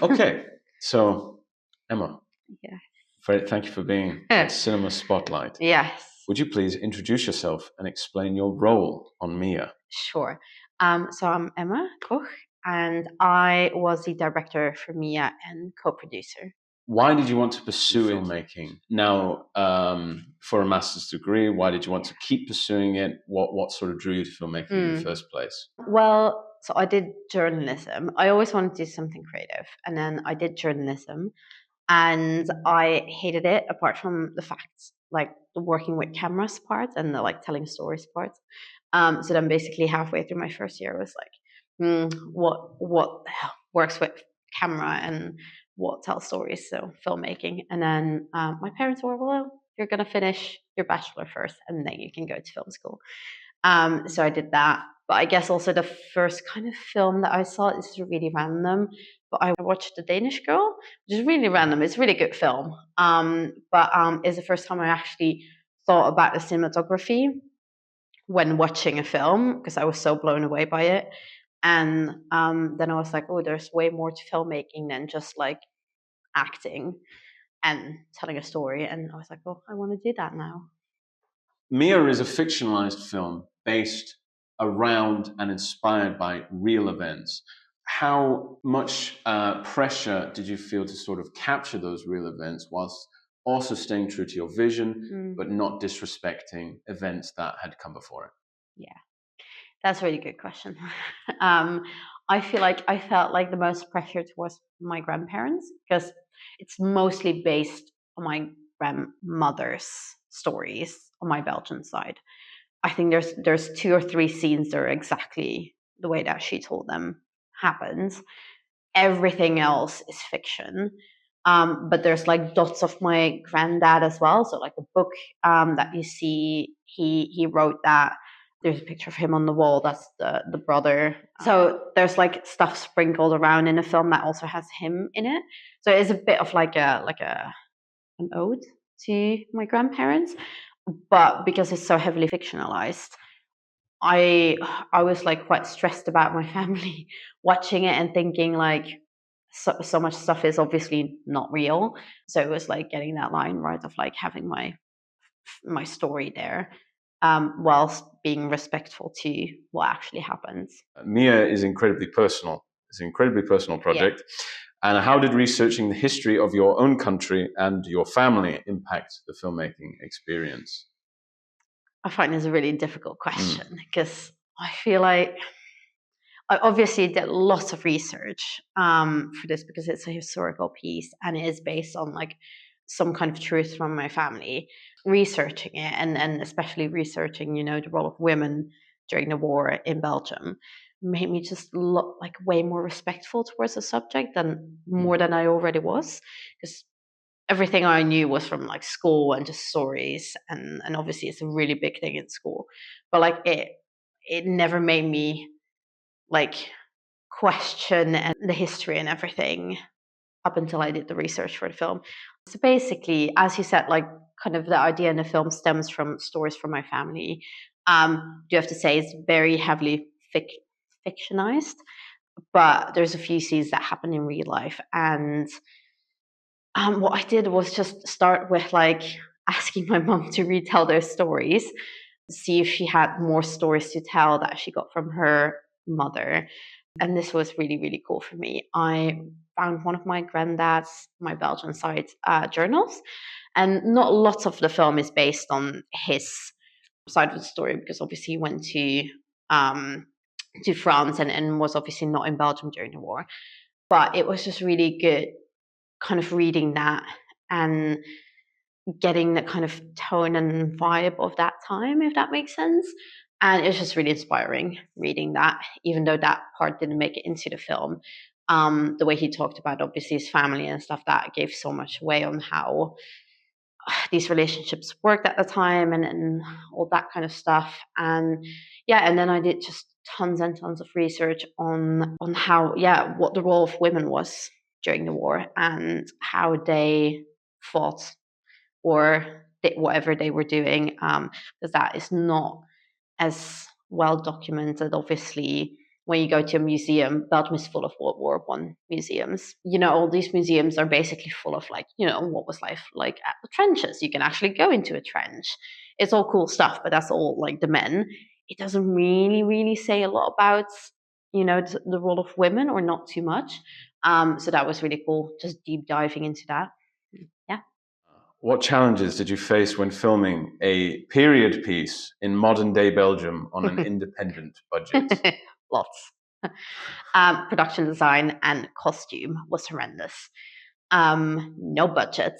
Okay, so Emma, Yeah. thank you for being at Cinema Spotlight. Yes. Would you please introduce yourself and explain your role on Mia? Sure. So I'm Emma Koch, and I was the director for Mia and co-producer. Why did you want to pursue filmmaking now for a master's degree? Why did you want to keep pursuing it? What sort of drew you to filmmaking in the first place? Well, so I did journalism. I always wanted to do something creative, and then I did journalism, and I hated it apart from the facts, like the working with cameras part and the like telling stories part. So then basically halfway through my first year, I was like, what works with camera and what tells stories? So filmmaking. And then my parents were, well, you're gonna finish your bachelor first, and then you can go to film school. So I did that. But I guess also the first kind of film that I saw, this is really random, but I watched The Danish Girl, which is really random. It's a really good film. But it's the first time I actually thought about the cinematography when watching a film, because I was so blown away by it. And then I was like, oh, there's way more to filmmaking than just like acting and telling a story. And I was like, oh, I want to do that now. Mia is a fictionalized film based around and inspired by real events. How much pressure did you feel to sort of capture those real events whilst also staying true to your vision, but not disrespecting events that had come before it? Yeah, that's a really good question. I feel like I felt like the most pressure towards my grandparents because it's mostly based on my grandmother's stories on my Belgian side. I think there's 2 or 3 scenes that are exactly the way that she told them happens. Everything else is fiction. But there's like dots of my granddad as well. So like the book that you see, he wrote that. There's a picture of him on the wall. That's the brother. So there's like stuff sprinkled around in the film that also has him in it. So it's a bit of like an ode to my grandparents. But because it's so heavily fictionalized, I was like quite stressed about my family watching it and thinking like so much stuff is obviously not real. So it was like getting that line right of like having my story there, whilst being respectful to what actually happens. Mia is incredibly personal. It's an incredibly personal project. Yeah. And how did researching the history of your own country and your family impact the filmmaking experience? I find this a really difficult question because I feel like I obviously did lots of research for this because it's a historical piece and it is based on like some kind of truth from my family. Researching it and especially researching, the role of women during the war in Belgium made me just look like way more respectful towards the subject than more than I already was, because everything I knew was from like school and just stories, and obviously it's a really big thing in school, but like it never made me like question and the history and everything up until I did the research for the film. So basically, as you said, like kind of the idea in the film stems from stories from my family. You have to say it's very heavily fictionized, but there's a few scenes that happen in real life. And what I did was just start with like asking my mom to retell those stories, see if she had more stories to tell that she got from her mother. And this was really, really cool for me. I found one of my granddad's, my Belgian side, journals. And not lots of the film is based on his side of the story because obviously he went to France and was obviously not in Belgium during the war. But it was just really good kind of reading that and getting the kind of tone and vibe of that time, if that makes sense. And it's just really inspiring reading that, even though that part didn't make it into the film. The way he talked about obviously his family and stuff, that gave so much away on how these relationships worked at the time and all that kind of stuff. And yeah, and then I did just tons and tons of research on how, what the role of women was during the war and how they fought or did whatever they were doing, because that is not as well documented, obviously, when you go to a museum, Belgium is full of World War One museums. You know, all these museums are basically full of like, you know, what was life like at the trenches. You can actually go into a trench. It's all cool stuff, but that's all like the men. It doesn't really say a lot about, you know, the role of women, or not too much. So that was really cool, just deep diving into that. Yeah. What challenges did you face when filming a period piece in modern day Belgium on an independent budget? Lots. Production design and costume was horrendous. No budget.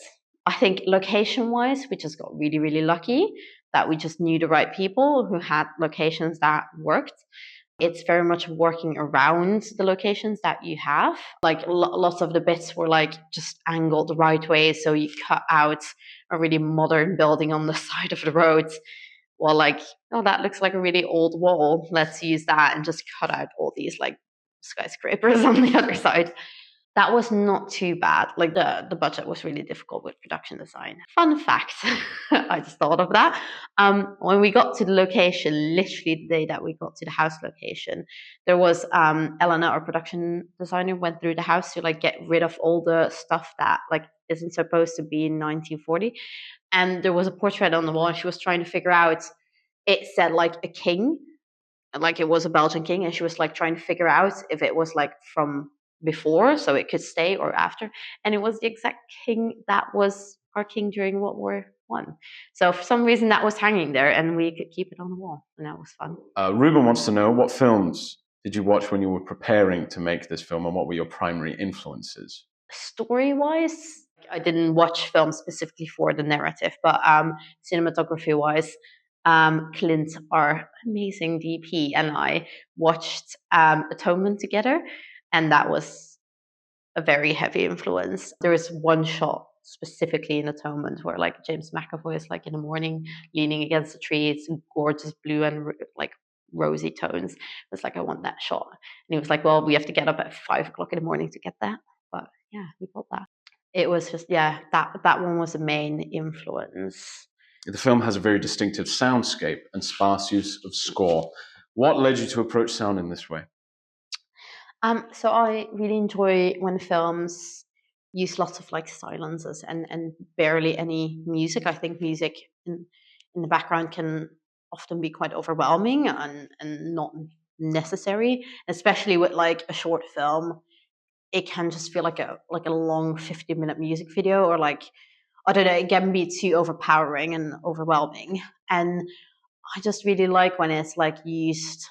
I think location wise, we just got really lucky that we just knew the right people who had locations that worked. It's very much working around the locations that you have. Like lots of the bits were like just angled the right way. So you cut out a really modern building on the side of the road. Well, like, oh, that looks like a really old wall. Let's use that and just cut out all these like skyscrapers on the other side. That was not too bad. Like the budget was really difficult with production design. Fun fact, I just thought of that. When we got to the location, literally the day that we got to the house location, there was Elena, our production designer, went through the house to like get rid of all the stuff that like isn't supposed to be in 1940. And there was a portrait on the wall, and she was trying to figure out. It said like a king, like it was a Belgian king, and she was like trying to figure out if it was like from before, so it could stay, or after. And it was the exact king that was our king during World War One. So for some reason that was hanging there, and we could keep it on the wall, and that was fun. Ruben wants to know, what films did you watch when you were preparing to make this film, and what were your primary influences? Story-wise, I didn't watch films specifically for the narrative, but cinematography-wise, Clint, our amazing DP, and I watched Atonement together, and that was a very heavy influence. There is one shot specifically in Atonement where like James McAvoy is like in the morning leaning against a tree. It's gorgeous blue and like rosy tones. It's like, I want that shot. And he was like, well, we have to get up at 5 o'clock in the morning to get that. But yeah, we got that. It was just, yeah, that one was the main influence. The film has a very distinctive soundscape and sparse use of score. What led you to approach sound in this way? So I really enjoy when films use lots of like silences and barely any music. I think music in the background can often be quite overwhelming and not necessary, especially with like a short film. It can just feel like a long 50-minute music video, or like, I don't know, it can be too overpowering and overwhelming. And I just really like when it's like used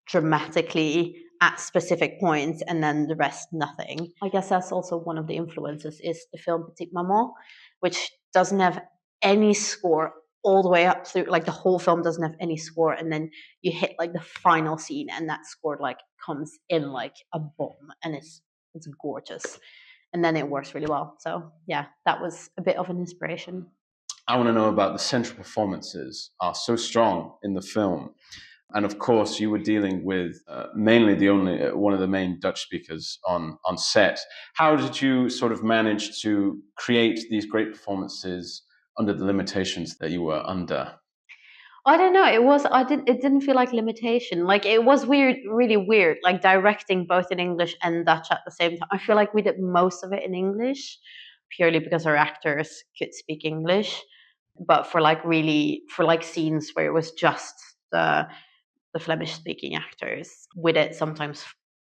dramatically at specific points and then the rest nothing. I guess that's also one of the influences, is the film Petite Maman, which doesn't have any score all the way up through, like the whole film doesn't have any score, and then you hit like the final scene and that score like comes in like a bomb, and it's gorgeous, and then it works really well. So yeah, that was a bit of an inspiration. I want to know about the central performances are so strong in the film. And of course, you were dealing with mainly one of the main Dutch speakers on set. How did you sort of manage to create these great performances under the limitations that you were under? I don't know. It didn't feel like limitation. Like it was weird, really weird. Like directing both in English and Dutch at the same time. I feel like we did most of it in English, purely because our actors could speak English. But for like scenes where it was just the Flemish speaking actors, with it sometimes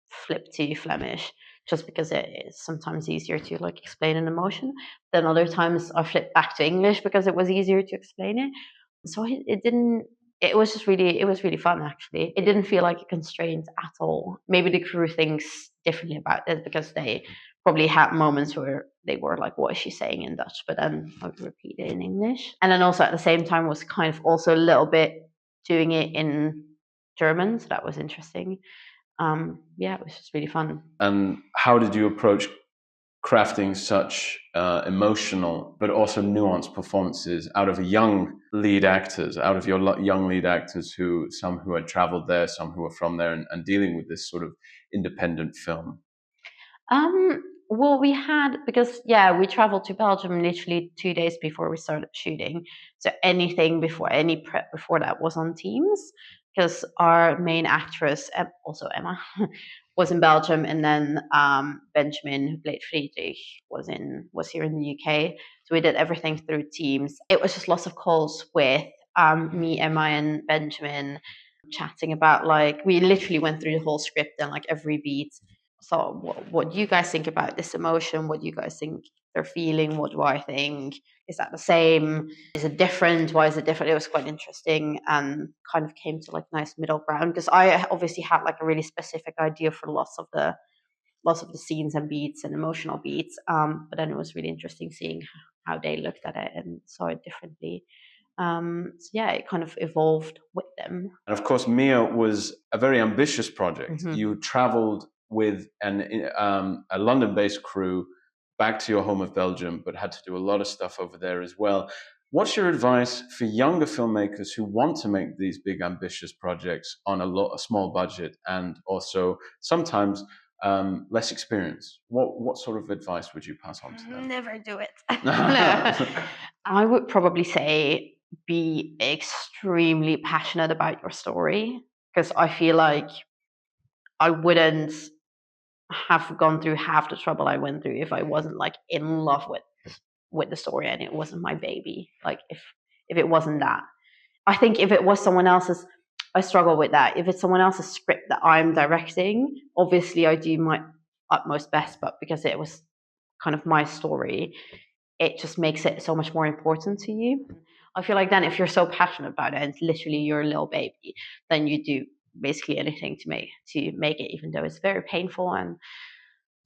flip to Flemish, just because it is sometimes easier to like explain an emotion. Then other times I flip back to English because it was easier to explain it. So it didn't. It was just it was really fun actually. It didn't feel like a constraint at all. Maybe the crew thinks differently about it because they probably had moments where they were like, "What is she saying in Dutch?" But then I would repeat it in English. And then also at the same time was kind of also a little bit doing it in German, so that was interesting. Yeah, it was just really fun. And how did you approach crafting such emotional but also nuanced performances out of young lead actors, out of your young lead actors, some who had traveled there, some who were from there, and dealing with this sort of independent film? Well, we traveled to Belgium literally 2 days before we started shooting. So anything before, any prep before that was on Teams. because our main actress, also Emma, was in Belgium, and then Benjamin, who played Friedrich, was here in the UK. So we did everything through Teams. It was just lots of calls with me, Emma, and Benjamin, chatting about, like, we literally went through the whole script and like every beat. So what do you guys think about this emotion? What do you guys think they're feeling? What do I think? Is that the same? Is it different? Why is it different? It was quite interesting and kind of came to like nice middle ground, because I obviously had like a really specific idea for lots of the scenes and beats and emotional beats. But then it was really interesting seeing how they looked at it and saw it differently. So yeah, it kind of evolved with them. And of course, Mia was a very ambitious project. Mhm. You traveled with a London-based crew back to your home of Belgium, but had to do a lot of stuff over there as well. What's your advice for younger filmmakers who want to make these big, ambitious projects on a small budget and also sometimes less experience? What sort of advice would you pass on to them? Never do it. No. I would probably say be extremely passionate about your story, because I feel like I wouldn't have gone through half the trouble I went through if I wasn't like in love with the story and it wasn't my baby. Like if it wasn't that. I think if it was someone else's, I struggle with that. If it's someone else's script that I'm directing, obviously I do my utmost best, but because it was kind of my story, it just makes it so much more important to you. I feel like then if you're so passionate about it and it's literally your little baby, then you do basically anything to make it, even though it's very painful and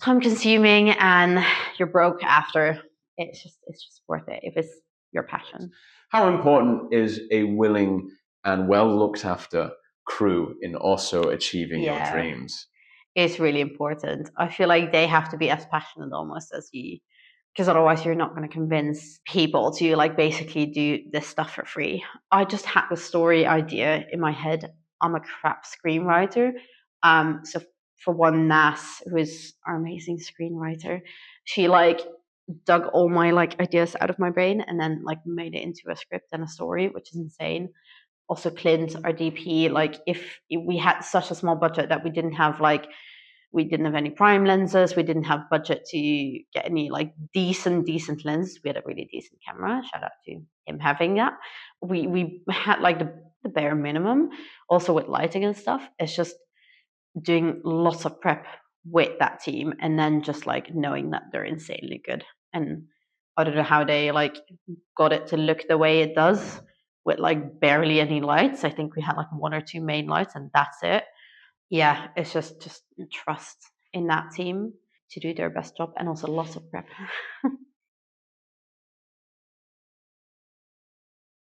time consuming and you're broke after. It's just worth it if it's your passion. How important is a willing and well looked after crew in also achieving your Yeah, dreams? it's really important. I feel like they have to be as passionate almost as you, because otherwise you're not going to convince people to like basically do this stuff for free. I just had the story idea in my head. I'm a crap screenwriter. So for one, Nas, who is our amazing screenwriter, she like dug all my like ideas out of my brain and then like made it into a script and a story, which is insane. Also Clint, our DP, like if we had such a small budget that we didn't have any prime lenses, we didn't have budget to get any like decent lenses. We had a really decent camera. Shout out to him having that. We had like the bare minimum. Also with lighting and stuff. It's just doing lots of prep with that team and then just like knowing that they're insanely good. And I don't know how they like got it to look the way it does with like barely any lights. I think we had like one or two main lights and that's it. Yeah, it's just trust in that team to do their best job and also lots of prep.